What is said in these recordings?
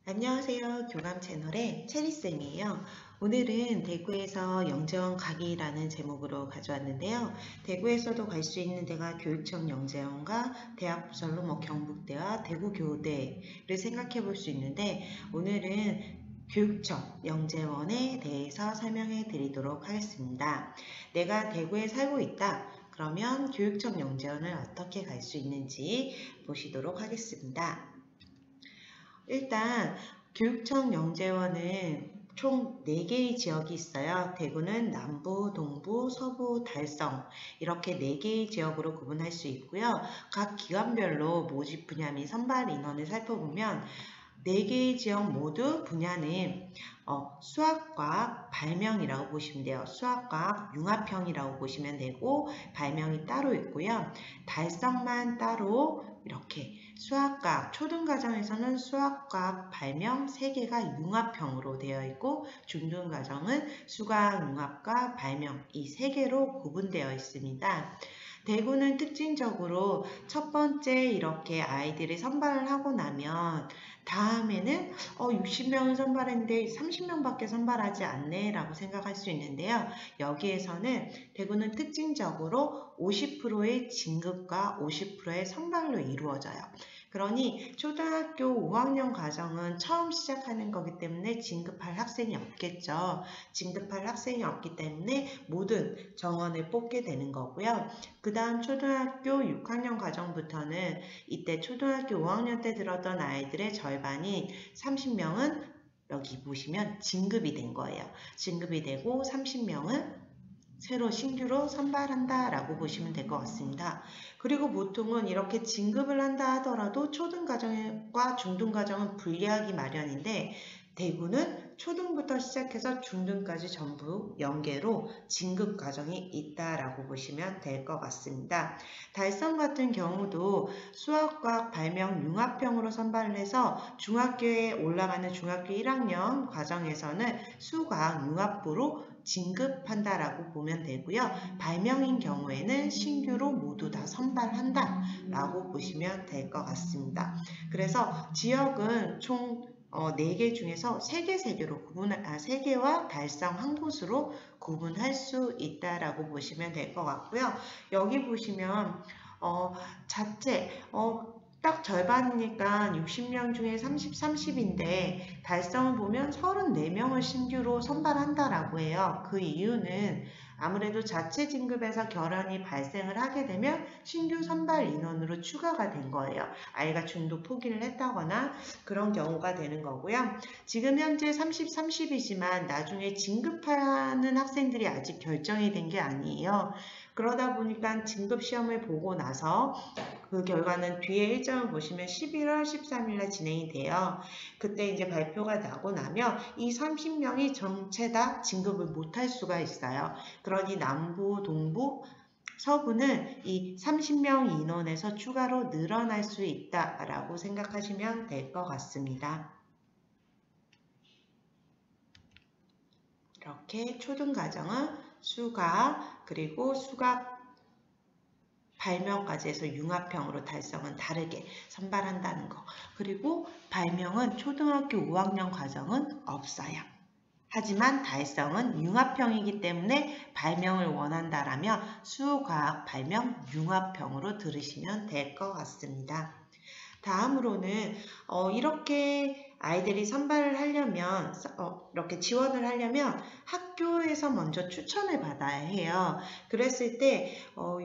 안녕하세요. 교감 채널의 체리쌤이에요. 오늘은 대구에서 영재원 가기라는 제목으로 가져왔는데요. 대구에서도 갈 수 있는 데가 교육청 영재원과 대학 부설로 경북대와 대구교대를 생각해 볼 수 있는데 오늘은 교육청 영재원에 대해서 설명해 드리도록 하겠습니다. 내가 대구에 살고 있다. 그러면 교육청 영재원을 어떻게 갈 수 있는지 보시도록 하겠습니다. 일단 교육청 영재원은 총 4개의 지역이 있어요. 대구는 남부, 동부, 서부, 달성 이렇게 4개의 지역으로 구분할 수 있고요. 각 기관별로 모집 분야 및 선발 인원을 살펴보면 4개의 지역 모두 분야는 수학과학 발명이라고 보시면 돼요. 수학과학 융합형이라고 보시면 되고 발명이 따로 있고요. 달성만 따로 이렇게 수학과학 초등과정에서는 수학과학 발명 3개가 융합형으로 되어 있고 중등과정은 수학 융합과 발명 이 3개로 구분되어 있습니다. 대구는 특징적으로 첫 번째 이렇게 아이들을 선발을 하고 나면 다음에는 60명을 선발했는데 30명밖에 선발하지 않네 라고 생각할 수 있는데요. 여기에서는 대구는 특징적으로 50%의 진급과 50%의 선발로 이루어져요. 그러니 초등학교 5학년 과정은 처음 시작하는 거기 때문에 진급할 학생이 없겠죠. 진급할 학생이 없기 때문에 모든 정원을 뽑게 되는 거고요. 그 다음 초등학교 6학년 과정부터는 이때 초등학교 5학년 때 들었던 아이들의 절반인 30명은 여기 보시면 진급이 된 거예요. 진급이 되고 30명은 새로 신규로 선발한다 라고 보시면 될 것 같습니다. 그리고 보통은 이렇게 진급을 한다 하더라도 초등과정과 중등과정은 분리하기 마련인데 대구는 초등부터 시작해서 중등까지 전부 연계로 진급 과정이 있다라고 보시면 될 것 같습니다. 달성 같은 경우도 수학과학 발명 융합형으로 선발을 해서 중학교에 올라가는 중학교 1학년 과정에서는 수과학 융합부로 진급한다라고 보면 되고요. 발명인 경우에는 신규로 모두 다 선발한다라고 보시면 될 것 같습니다. 그래서 지역은 총 4개 중에서 3개로 3개와 달성 한 곳으로 구분할 수 있다라고 보시면 될 것 같고요. 여기 보시면 자체 딱 절반이니까 60명 중에 30인데 달성을 보면 34명을 신규로 선발한다라고 해요. 그 이유는 아무래도 자체 진급에서 결함이 발생을 하게 되면 신규 선발 인원으로 추가가 된 거예요. 아이가 중도 포기를 했다거나 그런 경우가 되는 거고요. 지금 현재 30이지만 나중에 진급하는 학생들이 아직 결정이 된 게 아니에요. 그러다 보니까 진급 시험을 보고 나서 그 결과는 뒤에 일정을 보시면 11월 13일에 진행이 돼요. 그때 이제 발표가 나고 나면 이 30명이 전체 다 진급을 못할 수가 있어요. 그러니 남부, 동부, 서부는 이 30명 인원에서 추가로 늘어날 수 있다라고 생각하시면 될 것 같습니다. 이렇게 초등과정은 수학 그리고 수학 발명까지 해서 융합형으로 달성은 다르게 선발한다는 거. 그리고 발명은 초등학교 5학년 과정은 없어요. 하지만 달성은 융합형이기 때문에 발명을 원한다라면 수과학 발명 융합형으로 들으시면 될 것 같습니다. 다음으로는 이렇게 아이들이 선발을 하려면 이렇게 지원을 하려면 학교에서 먼저 추천을 받아야 해요. 그랬을 때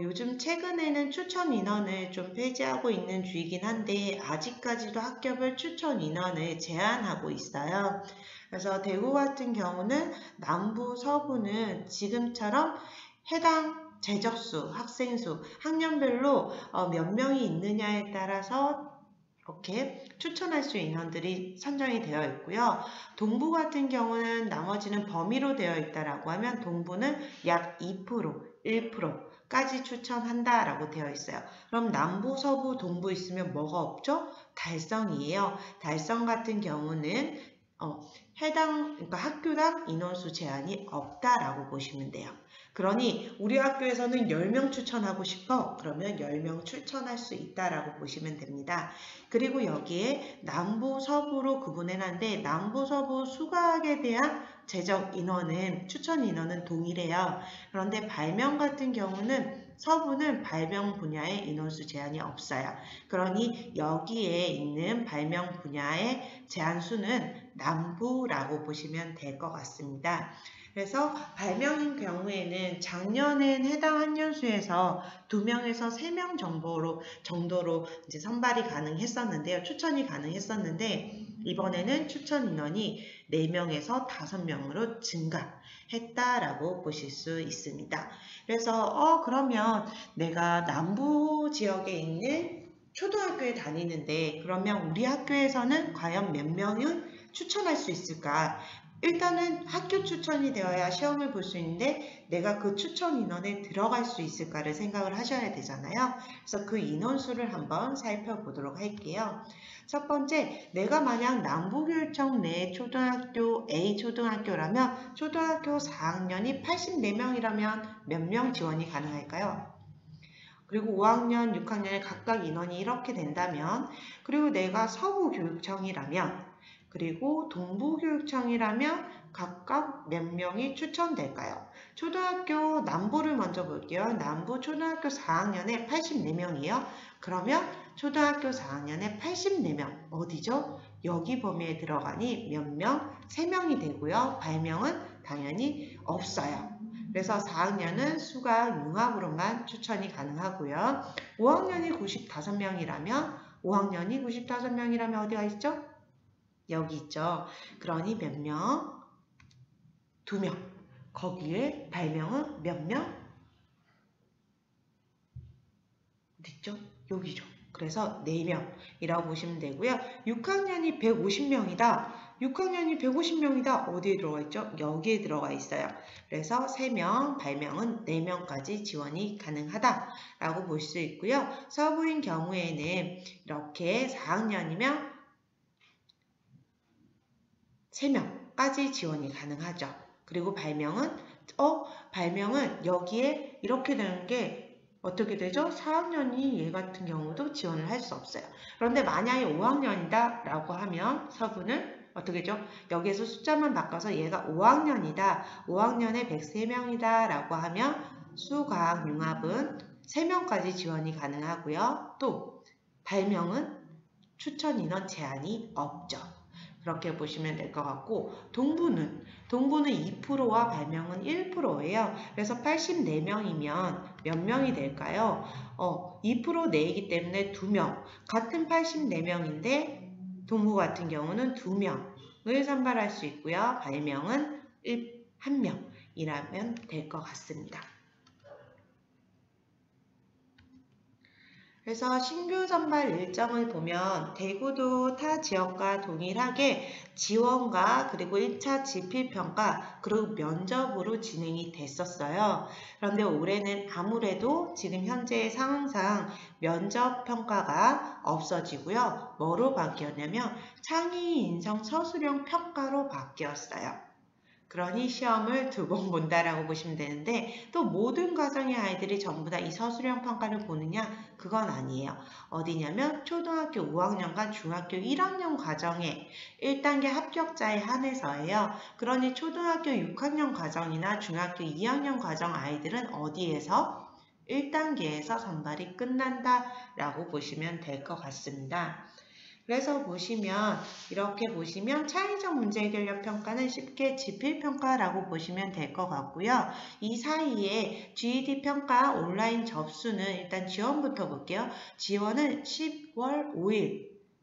요즘 최근에는 추천 인원을 좀 폐지하고 있는 주이긴 한데 아직까지도 학교별 추천 인원을 제한하고 있어요. 그래서 대구 같은 경우는 남부, 서부는 지금처럼 해당 재적수, 학생수, 학년별로 몇 명이 있느냐에 따라서 이렇게 추천할 수 있는 인원들이 선정이 되어 있고요. 동부 같은 경우는 나머지는 범위로 되어 있다라고 하면 동부는 약 2%, 1%까지 추천한다라고 되어 있어요. 그럼 남부, 서부, 동부 있으면 뭐가 없죠? 달성이에요. 달성 같은 경우는 그러니까 학교당 인원수 제한이 없다라고 보시면 돼요. 그러니 우리 학교에서는 10명 추천하고 싶어. 그러면 10명 추천할 수 있다라고 보시면 됩니다. 그리고 여기에 남부, 서부로 구분해놨는데 남부, 서부 수학에 대한 재적 인원은 추천 인원은 동일해요. 그런데 발명 같은 경우는 서부는 발명 분야의 인원수 제한이 없어요. 그러니 여기에 있는 발명 분야의 제한 수는 남부라고 보시면 될 것 같습니다. 그래서 발명인 경우에는 작년엔 해당 학년수에서 2명에서 3명 정도로 이제 선발이 가능했었는데요. 추천이 가능했었는데 이번에는 추천 인원이 4명에서 5명으로 증가했다라고 보실 수 있습니다. 그래서 그러면 내가 남부 지역에 있는 초등학교에 다니는데 그러면 우리 학교에서는 과연 몇 명은 추천할 수 있을까? 일단은 학교 추천이 되어야 시험을 볼 수 있는데 내가 그 추천 인원에 들어갈 수 있을까를 생각을 하셔야 되잖아요. 그래서 그 인원수를 한번 살펴보도록 할게요. 첫 번째, 내가 만약 남부교육청 내 초등학교 A 초등학교라면 초등학교 4학년이 84명이라면 몇 명 지원이 가능할까요? 그리고 5학년, 6학년에 각각 인원이 이렇게 된다면 그리고 내가 서부교육청이라면 그리고 동부교육청이라면 각각 몇 명이 추천될까요? 초등학교 남부를 먼저 볼게요. 남부 초등학교 4학년에 84명이에요. 그러면 초등학교 4학년에 84명 어디죠? 여기 범위에 들어가니 몇 명? 3명이 되고요. 발명은 당연히 없어요. 그래서 4학년은 수학, 융합으로만 추천이 가능하고요. 5학년이 95명이라면 5학년이 95명이라면 어디가 있죠? 여기 있죠. 그러니 몇 명? 2명. 거기에 발명은 몇 명? 어디 있죠? 여기죠. 그래서 4명이라고 보시면 되고요. 6학년이 150명이다. 6학년이 150명이다. 어디에 들어가 있죠? 여기에 들어가 있어요. 그래서 3명, 발명은 4명까지 지원이 가능하다라고 볼 수 있고요. 서부인 경우에는 이렇게 4학년이면 3명까지 지원이 가능하죠. 그리고 발명은 여기에 이렇게 되는 게 어떻게 되죠? 4학년이 얘 같은 경우도 지원을 할 수 없어요. 그런데 만약에 5학년이다 라고 하면 서부는 어떻게 죠? 여기에서 숫자만 바꿔서 얘가 5학년이다. 5학년에 103명이다 라고 하면 수학, 융합은 3명까지 지원이 가능하고요. 또 발명은 추천 인원 제한이 없죠. 그렇게 보시면 될 것 같고 동부는 2%와 발명은 1%예요. 그래서 84명이면 몇 명이 될까요? 2% 내이기 때문에 2명. 같은 84명인데 동부 같은 경우는 2명을 선발할 수 있고요. 발명은 1명이라면 될 것 같습니다. 그래서 신규 선발 일정을 보면 대구도 타 지역과 동일하게 지원과 그리고 1차 지필평가 그리고 면접으로 진행이 됐었어요. 그런데 올해는 아무래도 지금 현재의 상황상 면접평가가 없어지고요. 뭐로 바뀌었냐면 창의 인성 서술형 평가로 바뀌었어요. 그러니 시험을 2번 본다라고 보시면 되는데 또 모든 과정의 아이들이 전부 다 이 서술형 평가를 보느냐? 그건 아니에요. 어디냐면 초등학교 5학년과 중학교 1학년 과정에 1단계 합격자에 한해서예요. 그러니 초등학교 6학년 과정이나 중학교 2학년 과정 아이들은 어디에서? 1단계에서 선발이 끝난다라고 보시면 될 것 같습니다. 그래서 이렇게 보시면 창의적 문제 해결력 평가는 쉽게 지필평가라고 보시면 될 것 같고요. 이 사이에 GED 평가 온라인 접수는 일단 지원부터 볼게요. 지원은 10월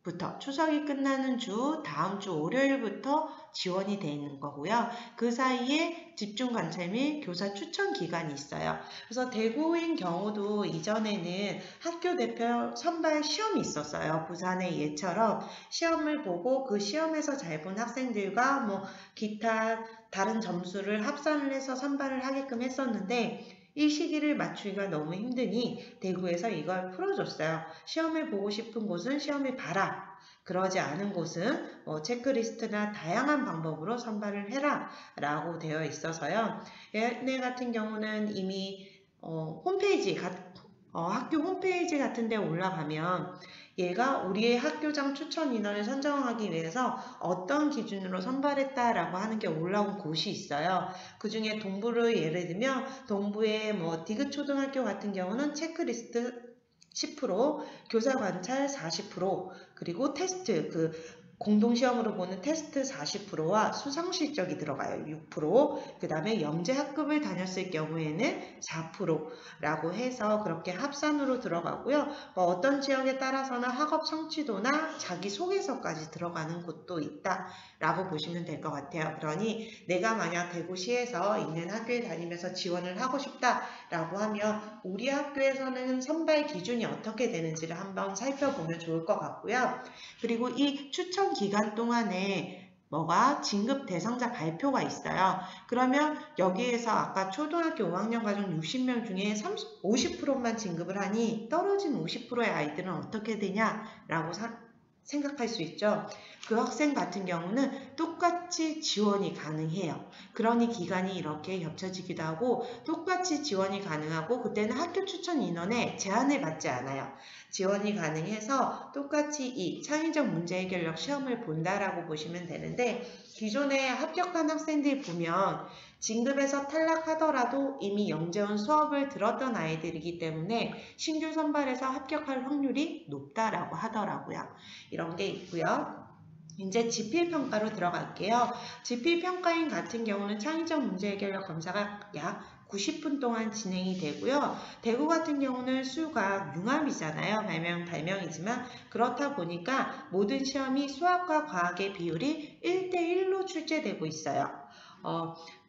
5일부터 추석이 끝나는 다음 주 월요일부터 지원이 되어 있는 거고요. 그 사이에 집중 관찰 및 교사 추천 기간이 있어요. 그래서 대구인 경우도 이전에는 학교 대표 선발 시험이 있었어요. 부산의 예처럼 시험을 보고 그 시험에서 잘 본 학생들과 기타 다른 점수를 합산을 해서 선발을 하게끔 했었는데 이 시기를 맞추기가 너무 힘드니 대구에서 이걸 풀어줬어요. 시험을 보고 싶은 곳은 시험을 봐라. 그러지 않은 곳은 체크리스트나 다양한 방법으로 선발을 해라 라고 되어 있어서요. 얘네 같은 경우는 이미 학교 홈페이지 같은 데 올라가면 얘가 우리의 학교장 추천 인원을 선정하기 위해서 어떤 기준으로 선발했다라고 하는 게 올라온 곳이 있어요. 그 중에 동부를 예를 들면 동부의 디귿 초등학교 같은 경우는 체크리스트 10%, 교사 관찰 40%, 그리고 테스트, 공동시험으로 보는 테스트 40%와 수상 실적이 들어가요. 6%, 그 다음에 영재 학급을 다녔을 경우에는 4%라고 해서 그렇게 합산으로 들어가고요. 어떤 지역에 따라서는 학업 성취도나 자기소개서까지 들어가는 곳도 있다라고 보시면 될 것 같아요. 그러니 내가 만약 대구시에서 있는 학교에 다니면서 지원을 하고 싶다라고 하면 우리 학교에서는 선발 기준이 어떻게 되는지를 한번 살펴보면 좋을 것 같고요. 그리고 이 추천 기간 동안에 진급 대상자 발표가 있어요. 그러면 여기에서 아까 초등학교 5학년 과정 60명 중에 50%만 진급을 하니 떨어진 50%의 아이들은 어떻게 되냐라고 생각할 수 있죠. 그 학생 같은 경우는 똑같이 지원이 가능해요. 그러니 기간이 이렇게 겹쳐지기도 하고 똑같이 지원이 가능하고 그때는 학교 추천 인원에 제한을 받지 않아요. 지원이 가능해서 똑같이 이 창의적 문제 해결력 시험을 본다라고 보시면 되는데 기존에 합격한 학생들 보면 진급에서 탈락하더라도 이미 영재원 수업을 들었던 아이들이기 때문에 신규 선발에서 합격할 확률이 높다라고 하더라고요. 이런 게 있고요. 이제 지필평가로 들어갈게요. 지필평가인 같은 경우는 창의적 문제 해결력 검사가 약 90분 동안 진행이 되고요. 대구 같은 경우는 수학 융합이잖아요. 발명이지만 그렇다 보니까 모든 시험이 수학과 과학의 비율이 1대1로 출제되고 있어요.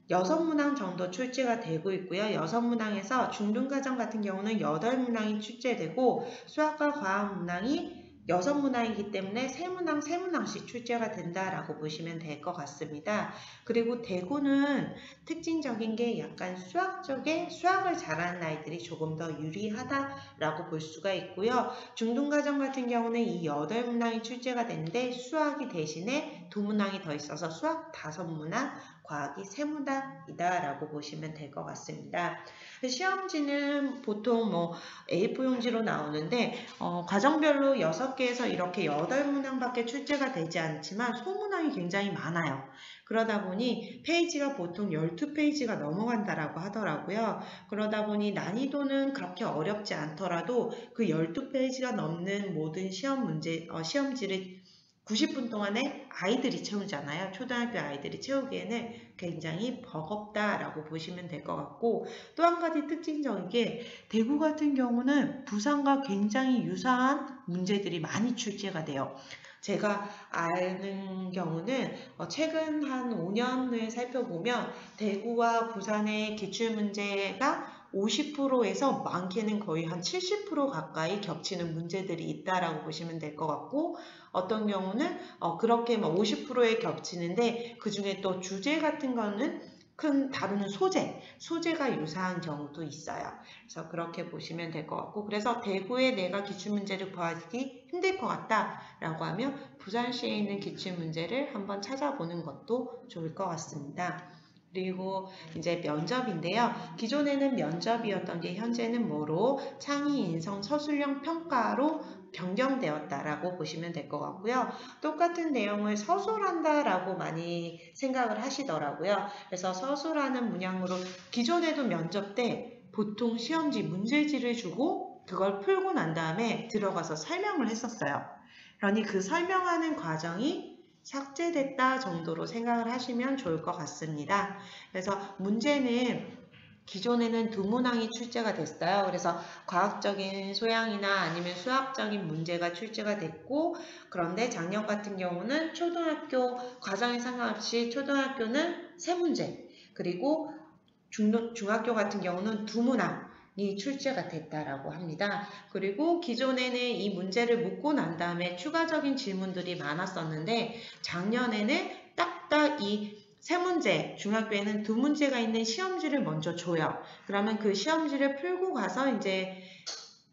6문항 정도 출제가 되고 있고요. 6문항에서 중등과정 같은 경우는 8문항이 출제되고 수학과 과학 문항이 6문항이기 때문에 3문항씩 출제가 된다라고 보시면 될 것 같습니다. 그리고 대구는 특징적인 게 약간 수학 쪽에 수학을 잘하는 아이들이 조금 더 유리하다라고 볼 수가 있고요. 중등과정 같은 경우는 이 8문항이 출제가 되는데 수학이 대신에 2문항이 더 있어서 수학 5문항, 과학이 3문항이다 라고 보시면 될 것 같습니다. 시험지는 보통 A4 용지로 나오는데 과정별로 6개에서 이렇게 8문항밖에 출제가 되지 않지만 소문항이 굉장히 많아요. 그러다 보니 페이지가 보통 12페이지가 넘어간다라고 하더라고요. 그러다 보니 난이도는 그렇게 어렵지 않더라도 그 12페이지가 넘는 모든 시험지를 90분 동안에 아이들이 채우잖아요. 초등학교 아이들이 채우기에는 굉장히 버겁다라고 보시면 될 것 같고 또 한 가지 특징적인 게 대구 같은 경우는 부산과 굉장히 유사한 문제들이 많이 출제가 돼요. 제가 아는 경우는 최근 한 5년을 살펴보면 대구와 부산의 기출문제가 50%에서 많게는 거의 한 70% 가까이 겹치는 문제들이 있다라고 보시면 될 것 같고 어떤 경우는 그렇게 50%에 겹치는데 그 중에 또 주제 같은 거는 다루는 소재가 유사한 경우도 있어요. 그래서 그렇게 보시면 될 것 같고 그래서 대구에 내가 기출문제를 구하기 힘들 것 같다라고 하면 부산시에 있는 기출문제를 한번 찾아보는 것도 좋을 것 같습니다. 그리고 이제 면접인데요. 기존에는 면접이었던 게 현재는 창의, 인성, 서술형 평가로 변경되었다라고 보시면 될 것 같고요. 똑같은 내용을 서술한다라고 많이 생각을 하시더라고요. 그래서 서술하는 문양으로 기존에도 면접 때 보통 시험지 문제지를 주고 그걸 풀고 난 다음에 들어가서 설명을 했었어요. 그러니 그 설명하는 과정이 삭제됐다 정도로 생각을 하시면 좋을 것 같습니다. 그래서 문제는 기존에는 2문항이 출제가 됐어요. 그래서 과학적인 소양이나 아니면 수학적인 문제가 출제가 됐고 그런데 작년 같은 경우는 초등학교 과정에 상관없이 초등학교는 3문제 그리고 중학교 같은 경우는 2문항 이 출제가 됐다라고 합니다. 그리고 기존에는 이 문제를 묻고 난 다음에 추가적인 질문들이 많았었는데 작년에는 딱딱 이 3문제, 중학교에는 2문제가 있는 시험지를 먼저 줘요. 그러면 그 시험지를 풀고 가서 이제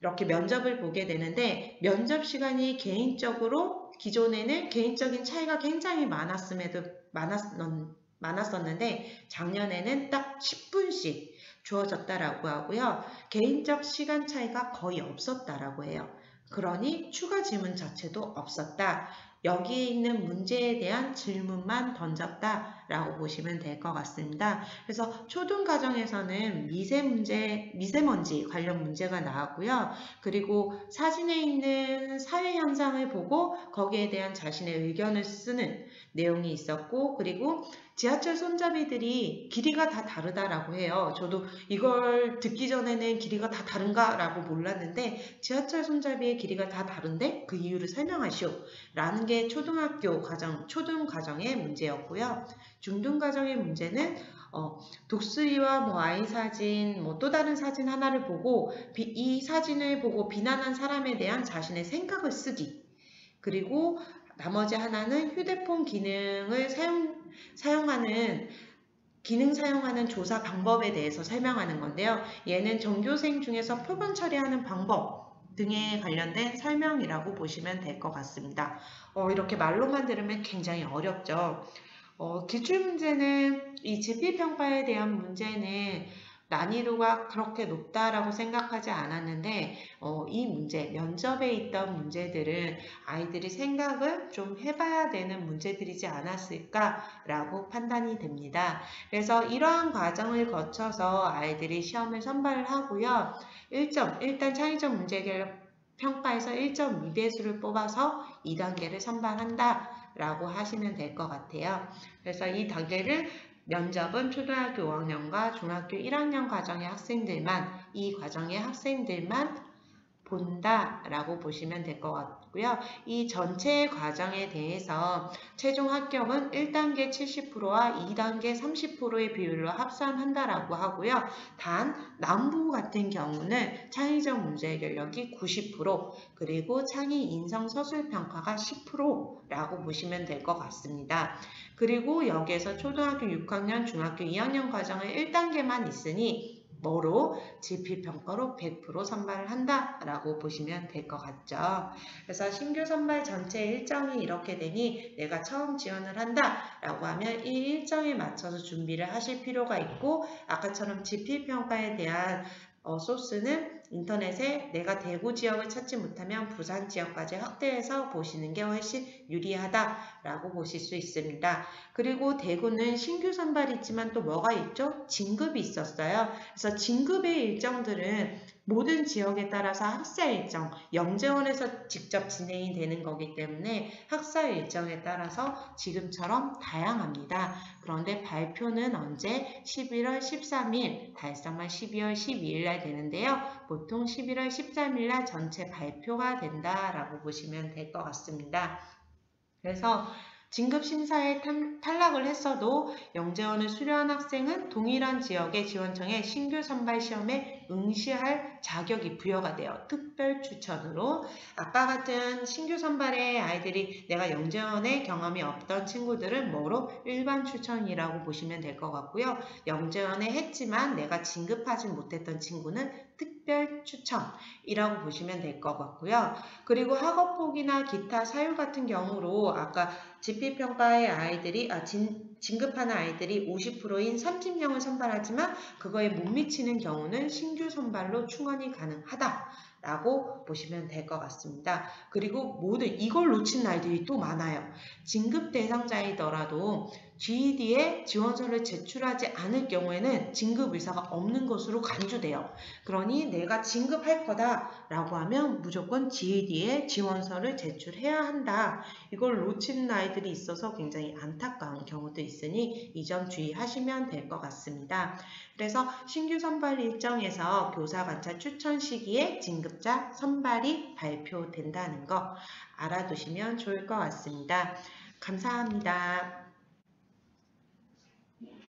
이렇게 면접을 보게 되는데 면접 시간이 개인적으로 기존에는 개인적인 차이가 굉장히 많았었는데 작년에는 딱 10분씩 주어졌다라고 하고요. 개인적 시간 차이가 거의 없었다라고 해요. 그러니 추가 질문 자체도 없었다. 여기에 있는 문제에 대한 질문만 던졌다라고 보시면 될 것 같습니다. 그래서 초등과정에서는 미세먼지 관련 문제가 나왔고요. 그리고 사진에 있는 사회 현상을 보고 거기에 대한 자신의 의견을 쓰는 내용이 있었고, 그리고 지하철 손잡이들이 길이가 다 다르다라고 해요. 저도 이걸 듣기 전에는 길이가 다 다른가라고 몰랐는데 지하철 손잡이의 길이가 다 다른데 그 이유를 설명하시오 라는 게 초등 과정의 문제였고요. 중등 과정의 문제는 독수리와 아이 사진, 또 다른 사진 하나를 보고 이 사진을 보고 비난한 사람에 대한 자신의 생각을 쓰기. 그리고 나머지 하나는 휴대폰 기능을 사용하는 조사 방법에 대해서 설명하는 건데요. 얘는 전교생 중에서 표본 처리하는 방법 등에 관련된 설명이라고 보시면 될 것 같습니다. 이렇게 말로만 들으면 굉장히 어렵죠. 기출문제는 이 지필평가에 대한 문제는 난이도가 그렇게 높다라고 생각하지 않았는데 이 문제, 면접에 있던 문제들은 아이들이 생각을 좀 해봐야 되는 문제들이지 않았을까라고 판단이 됩니다. 그래서 이러한 과정을 거쳐서 아이들이 시험을 선발을 하고요. 일단 창의적 문제 해결 평가에서 1.2배수를 뽑아서 2단계를 선발한다 라고 하시면 될 것 같아요. 그래서 이 단계를 면접은 초등학교 5학년과 중학교 1학년 이 과정의 학생들만 본다라고 보시면 될 것 같고요. 이 전체 과정에 대해서 최종 합격은 1단계 70%와 2단계 30%의 비율로 합산한다라고 하고요. 단 남부 같은 경우는 창의적 문제 해결력이 90% 그리고 창의 인성 서술 평가가 10%라고 보시면 될 것 같습니다. 그리고 여기에서 초등학교 6학년, 중학교 2학년 과정은 1단계만 있으니 뭐로? 지필평가로 100% 선발을 한다라고 보시면 될 것 같죠. 그래서 신규 선발 전체 일정이 이렇게 되니 내가 처음 지원을 한다라고 하면 이 일정에 맞춰서 준비를 하실 필요가 있고, 아까처럼 지필평가에 대한 소스는 인터넷에 내가 대구 지역을 찾지 못하면 부산 지역까지 확대해서 보시는 게 훨씬 유리하다라고 보실 수 있습니다. 그리고 대구는 신규 선발이 있지만 또 뭐가 있죠? 진급이 있었어요. 그래서 진급의 일정들은 모든 지역에 따라서 학사 일정, 영재원에서 직접 진행이 되는 거기 때문에 학사 일정에 따라서 지금처럼 다양합니다. 그런데 발표는 언제? 11월 13일, 달성만 12월 12일 날 되는데요. 보통 11월 13일 날 전체 발표가 된다라고 보시면 될 것 같습니다. 그래서 진급 심사에 탈락을 했어도 영재원을 수료한 학생은 동일한 지역의 지원청의 신규 선발 시험에 응시할 자격이 부여가 돼요. 특별 추천으로. 아까 같은 신규 선발의 아이들이 내가 영재원의 경험이 없던 친구들은 뭐로? 일반 추천이라고 보시면 될 것 같고요. 영재원에 했지만 내가 진급하지 못했던 친구는 특별 추천이라고 보시면 될 것 같고요. 그리고 학업폭이나 기타 사유 같은 경우로 아까 지필평가의 아이들이 진급하는 아이들이 50%인 30명을 선발하지만 그거에 못 미치는 경우는 신규 선발로 충원이 가능하다라고 보시면 될 것 같습니다. 그리고 이걸 놓친 아이들이 또 많아요. 진급 대상자이더라도 GED에 지원서를 제출하지 않을 경우에는 진급 의사가 없는 것으로 간주돼요. 그러니 내가 진급할 거다라고 하면 무조건 GED에 지원서를 제출해야 한다. 이걸 놓치는 아이들이 있어서 굉장히 안타까운 경우도 있으니 이 점 주의하시면 될 것 같습니다. 그래서 신규 선발 일정에서 교사 관찰 추천 시기에 진급자 선발이 발표된다는 거 알아두시면 좋을 것 같습니다. 감사합니다.